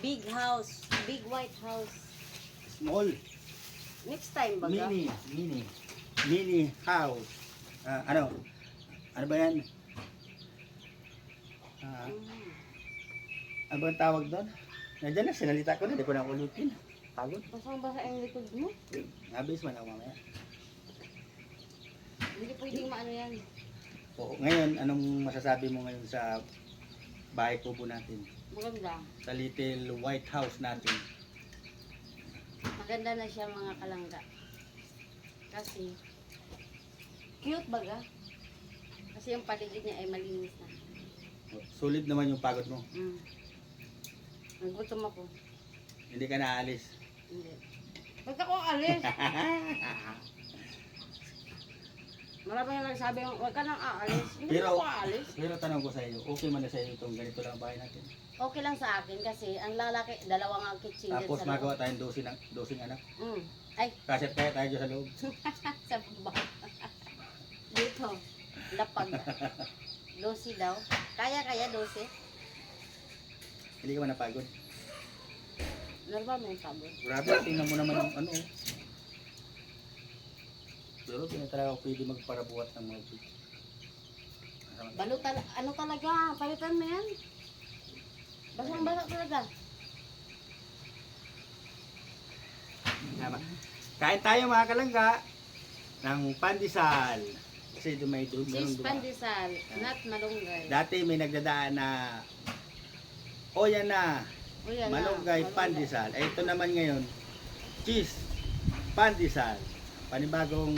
Big house. Big white house. Small, Next time baga. mini house. Ano ba yan? Ano ba ang tawag doon? Nandiyan na, sinalita ko na, hindi ko na ulitin. Pagod. Basang-basa ang likod mo. Nabis man ako mamaya. Hindi pwedeng maano yan. Oo, ngayon, anong masasabi mo ngayon sa bahay kubo natin? Maganda. Sa little white house natin? Maganda na siya mga kalangga. Kasi, cute baga. Kasi yung paligid niya ay malinis na. Solid naman yung pagod mo. Nagutom ako. Hindi ka naalis. Hindi. Ba't ako alis? Marami na nagsabi, huwag ka nang aalis. Hindi Pero- ako aalis. Pero tanong ko sa iyo, okay man na sa iyo itong ganito lang ang bahay natin? Okay lang sa akin kasi ang lalaki, dalawang ang kitchen dyan Tapos sa magawa loob. tayong dosing anak. Ay, Ay, kaset kaya tayo dyan sa loob. sa baba. Dito. Lapag. 12 daw. Kaya 12? Hindi ka man napagod. Normal mo yung pagod. Grabe, tingnan mo naman yung ano. Pero hindi na talaga ako pwede magparabuhat ng mga pig. Balutan, ano talaga? Balutan mo yan? Basang-basa talaga. Tama. Kain tayo mga kalangga ng pandesal. Kasi doon Cheese meron pandesal, not malunggay. Dati may nagdadaan na o yan na, O, yan na, malunggay pandesal. Eh, ito naman ngayon, cheese pandesal. Panibagong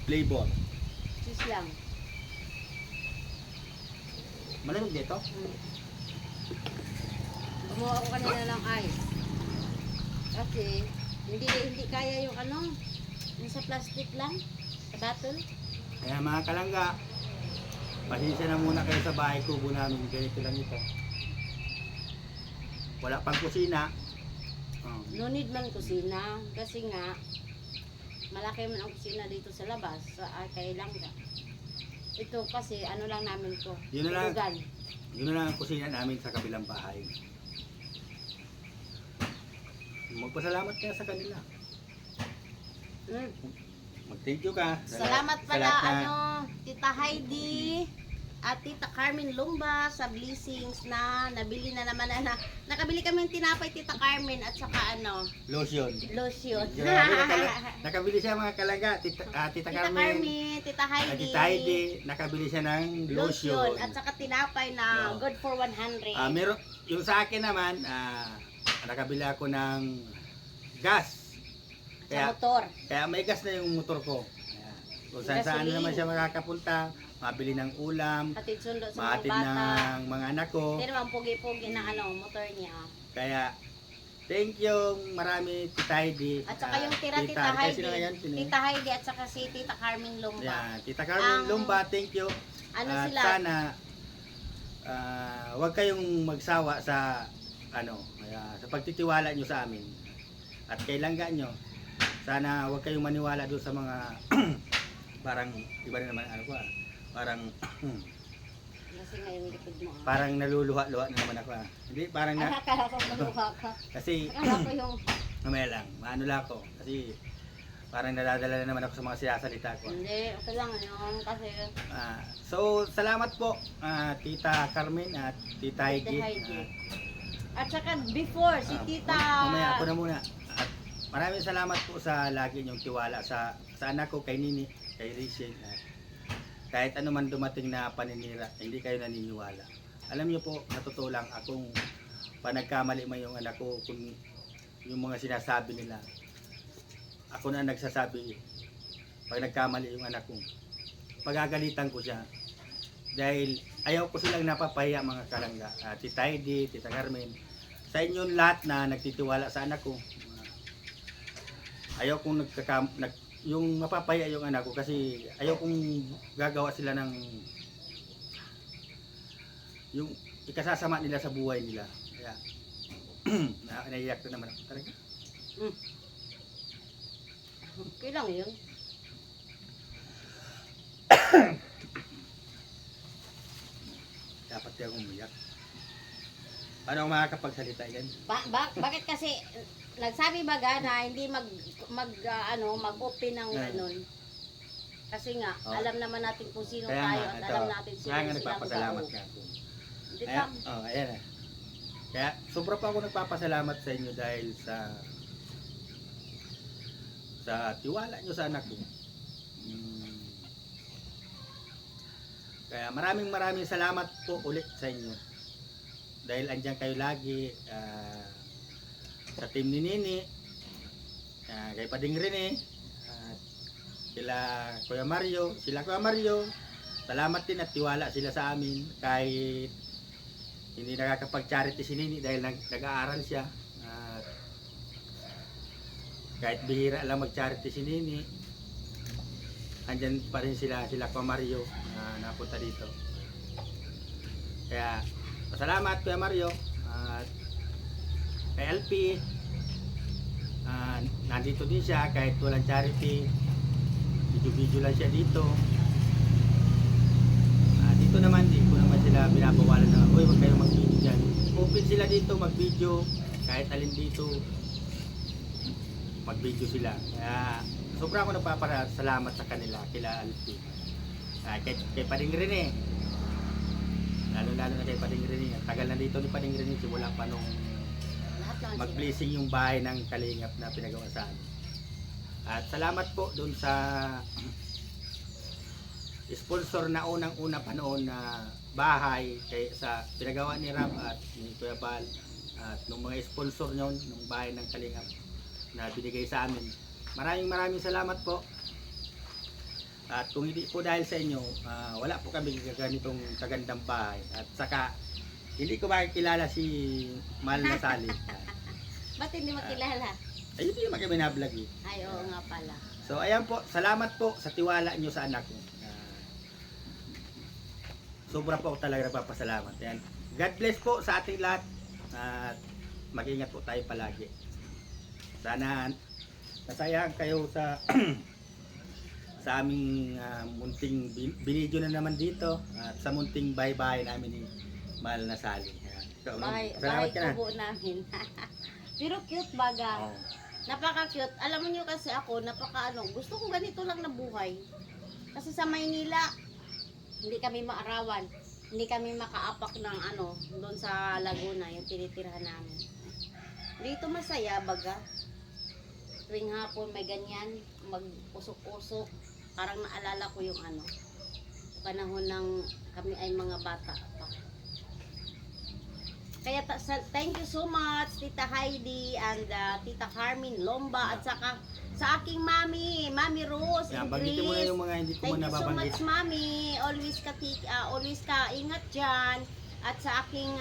flavor. Cheese lang. Malamig dito? Gumawa ako kanina ng ice. Kasi hindi kaya yung ano, yung sa plastic lang, sa bottle. Kaya mga kalangga, pasensya na muna kayo sa bahay kubo namin. Ganito lang ito. Wala pang kusina. Oh. No need man kusina kasi nga malaki man ang kusina dito sa labas sa Kailangga. Ito kasi ano lang namin to. Yun na lang. Tulugan. Yun na lang ang kusina namin sa kabilang bahay. Magpasalamat ka sa kanila. Mm. Mag-thank you ka. Salamat sa pala lahat na- ano, Tita Heidi at Tita Carmen Lumba sa blessings na nabili na naman nakabili kami ng tinapay Tita Carmen at saka ano, Lotion. lotion. Grabe, nakabili siya mga kalangga. Tita Tita Carmen. Carmen, Tita At Heidi. Tita Heidi, nakabili siya ng lotion. At saka tinapay na No. good for 100. Meron, yung sa akin naman, nakabili ako ng gas. sa motor. Kaya may gas na yung motor ko. Ayan. Kung saan saan Gasoline. naman siya makakapunta, mabili ng ulam, Hatid sundo sa mga mahatid bata. ng mga anak ko. Hindi naman pugi-pugi na ano, motor niya. Kaya, thank you marami Tita Heidi. At saka yung tira Tita Kaya Heidi. sino ngayon? Tita Heidi at saka si Tita Carmen Lumba. Yan, Tita Carmen Ang- Lumba, thank you. Ano At sila? sana, huwag kayong magsawa sa, sa pagtitiwala nyo sa amin. At kay langga nyo, sana huwag kayong maniwala doon sa mga, parang, iba rin naman, parang, Kasi nga yung likod mo. parang naluluha-luha na naman ako. Hindi, parang Ay, na, akala ko maluha ka. kasi, Akala ko yung, mamaya lang, maano lang ako. Kasi, parang nadadala na naman ako sa mga sinasalita ko. hindi, okay lang yun. Kasi, So, salamat po, Tita Carmen at Tita Tita Heidi. Heidi. At saka before, si Tita, Mamaya ako na muna. At maraming salamat po sa lagi niyong tiwala sa anak ko, kay Nini, kay Rachel. At kahit ano man dumating na paninira, hindi kayo naniniwala. Alam niyo po, sa totoo lang, akong panagkamali man yung anak ko, kung yung mga sinasabi nila, ako na nagsasabi, pag nagkamali yung anak ko, pagagalitan ko siya. Dahil ayaw ko silang napapahiya mga kalangga. Tita Heidi, Tita Carmen, sa inyong lahat na nagtitiwala sa anak ko, ayaw kong yung mapapahiya yung anak ko kasi ayaw kong gagawa sila ng yung ikasasama nila sa buhay nila. Kaya naiyak na naman ako talaga. okay lang yun. Dapat di akong umiyak. Paano ako makakapagsalita yan? Bakit kasi nagsabi baga na hindi mag-open ng Yeah. ganun. Kasi nga, Oh. alam naman natin kung sino Kaya tayo nga, at ito, alam natin sino kaya nga silang nagpapasalamat tao. nga ako. Hindi Kaya, ka, ayan eh. Kaya, sobra pa ako nagpapasalamat sa inyo dahil sa tiwala nyo sa anak ko. Kaya maraming salamat po ulit sa inyo. Dahil andyan kayo lagi sa team ni Nini, kay Pading Rene, sila Kuya Mario, salamat din at tiwala sila sa amin kahit hindi nakakapag-charity si Nini dahil nag-aaral siya. Kahit bihira lang mag-charity si Nini, andyan pa rin sila Kuya Mario na napunta dito. Kaya salamat Kuya Mario at kay LP, nandito din siya kahit walang charity, video lang siya dito. dito naman, di ko naman sila binabawalan na, uy, wag kayong mag-video dyan. Open sila dito, mag-video. Kahit alin dito, mag-video sila. Kaya, sobra ako nagpapasalamat sa kanila, kila Alfie. Kay Pading Rene. Lalo-lalo na kay Pading Rene. Ang tagal na dito ni Pading Rene, simula pa nung Lahat naman sila. mag-blessing yung bahay ng Kalingap na pinagawa sa amin. At salamat po doon sa sponsor na unang-una pa noon na bahay kay sa pinagawa ni Ram at ni Kuya Bal at nung mga sponsor nyo ng bahay ng Kalingap na binigay sa amin. Maraming salamat po. At kung hindi po dahil sa inyo, wala po kami ganitong kagandang bahay. At saka, hindi ko makikilala si Mahal na Sally. Ba't hindi makilala? Ay, hindi naman kami na-vlog eh. Ay, oo nga pala. So, ayan po. Salamat po sa tiwala nyo sa anak ko. Sobra po ako talaga nagpapasalamat. Ayan. God bless po sa ating lahat. At mag-ingat po tayo palagi. Sana nasayahan kayo sa sa aming munting binidyo na naman dito at sa munting bye-bye namin ni Mahal na Sally. Bahay Salamat ka na. kubo namin. Pero cute baga. Oh. Napaka-cute. Alam mo nyo kasi ako, gusto ko ganito lang na buhay. Kasi sa Maynila, hindi kami maarawan. Hindi kami makaapak ng doon sa Laguna, yung tinitirhan namin. Dito masaya baga. Tuwing hapon may ganyan, mag-usok-usok. Parang naalala ko yung panahon ng kami ay mga bata pa. Kaya thank you so much Tita Heidi and Tita Carmen Lomba at saka sa aking Mami Rose Yan, and banggitin mo na Grace. yung mga hindi ko Thank muna you so babanggit. much Mami. Always ka ingat dyan. At sa aking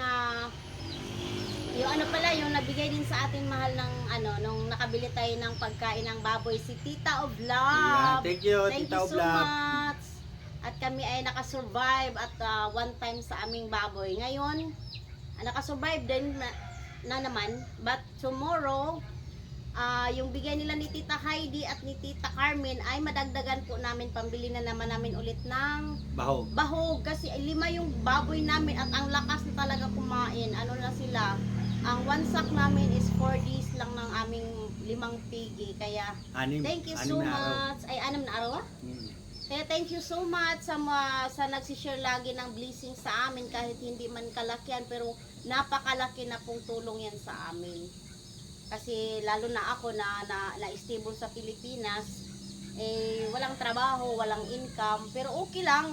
yung yung nabigay din sa ating mahal ng nung nakabili tayo ng pagkain ng baboy si Tita of Ayan, Love. thank you, Thank Tita you of so Love. much. At kami ay nakasurvive at one time sa aming baboy. Ngayon, nakasurvive din na naman. But tomorrow, yung bigay nila ni Tita Heidi at ni Tita Carmen ay madagdagan po namin, pambili na naman namin ulit ng Bahog. bahog. Kasi 5 yung baboy namin at ang lakas na talaga kumain. Ano na sila? Ang one sack namin is 4 days lang ng aming 5 pigi. Kaya thank you so much. Ay, 6 na araw ah? Kaya thank you so much sa nagsishare lagi ng blessing sa amin kahit hindi man kalakihan pero napakalaki na pong tulong yan sa amin. Kasi lalo na ako na stable sa Pilipinas, walang trabaho, walang income, pero okay lang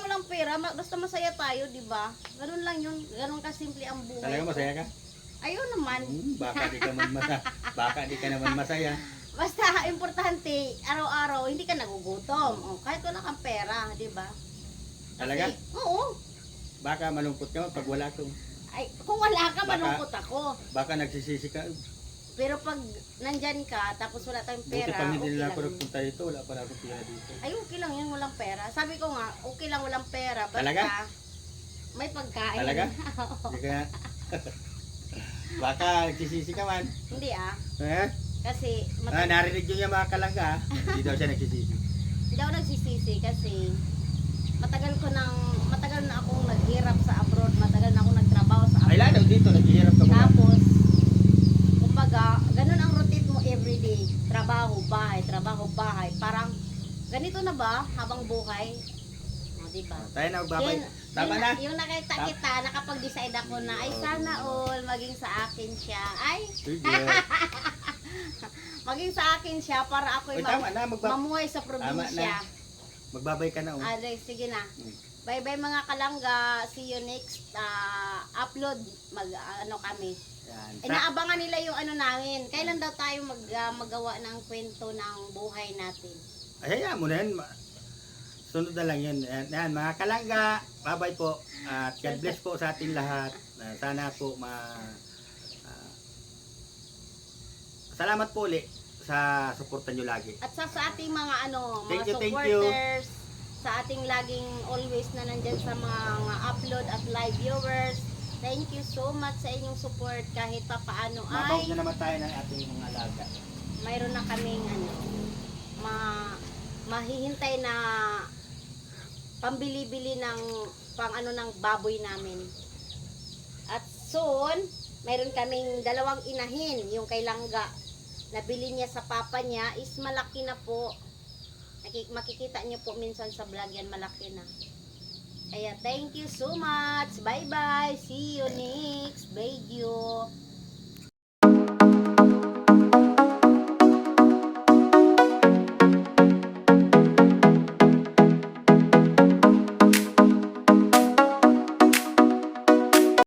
walang pera, basta masaya tayo, di ba? Ganun lang yun, ganun kasimple ang buhay. Talaga masaya ka? Ayun naman. Baka di ka naman masaya. Basta importante, araw-araw hindi ka nagugutom. Kahit wala kang pera, di ba? Talaga? Oo. Baka malungkot ka pag wala ko. Ay, kung wala ka, malungkot ako. Baka nagsisisi ka. Pero pag nandyan ka, tapos wala tayong Buti pera, pag hindi okay nila lang ako yun. nagpunta dito, wala pa na akong pera dito. Ay, okay lang yun, walang pera. Sabi ko nga, okay lang walang pera. Basta Talaga? may pagkain. Talaga? Hindi ka. Baka nagsisisi ka man. Hindi Eh? Kasi Narinig nyo yung mga kalangga. Hindi daw siya nagsisisi. hindi ako nagsisisi kasi matagal na akong naghirap sa abroad, matagal na akong nagtrabaho sa Ay, abroad. lalo dito, naghihirap ka ba? Tapos, kumbaga, ganun ang routine mo everyday. Trabaho, bahay. Parang, ganito na ba habang buhay? O, diba? Tayo na magbabay. Tama na. Yung nakita kita, nakapag-decide ako na, ay sana all, maging sa akin siya. Ay, Sige. maging sa akin siya para ako'y Uy, tama na. mamuhay sa probinsya. Magbabay ka na. Oh. Sige na. Bye-bye mga kalangga. See you next upload. Kami. Yan. Inaabangan nila yung namin. Kailan daw tayo magawa ng kwento ng buhay natin? Ay, mo na yan. Sunod na lang yun. Yan, mga kalangga. Bye-bye po. At God bless po sa ating lahat. Sana po salamat po ulit sa suporta nyo lagi. At sa ating mga Thank you, supporters, sa ating laging always na nandyan sa mga upload at live viewers, thank you so much sa inyong support kahit pa paano Mabawag ay na naman tayo ng ating mga alaga. mayroon na kaming mahihintay na pambili-bili ng pang ano ng baboy namin. At soon, mayroon kaming dalawang inahin, yung kay Langga. Nabili niya sa papa niya is malaki na po. Makikita niyo po minsan sa vlog yan, malaki na. Kaya thank you so much. Bye bye. See you next video.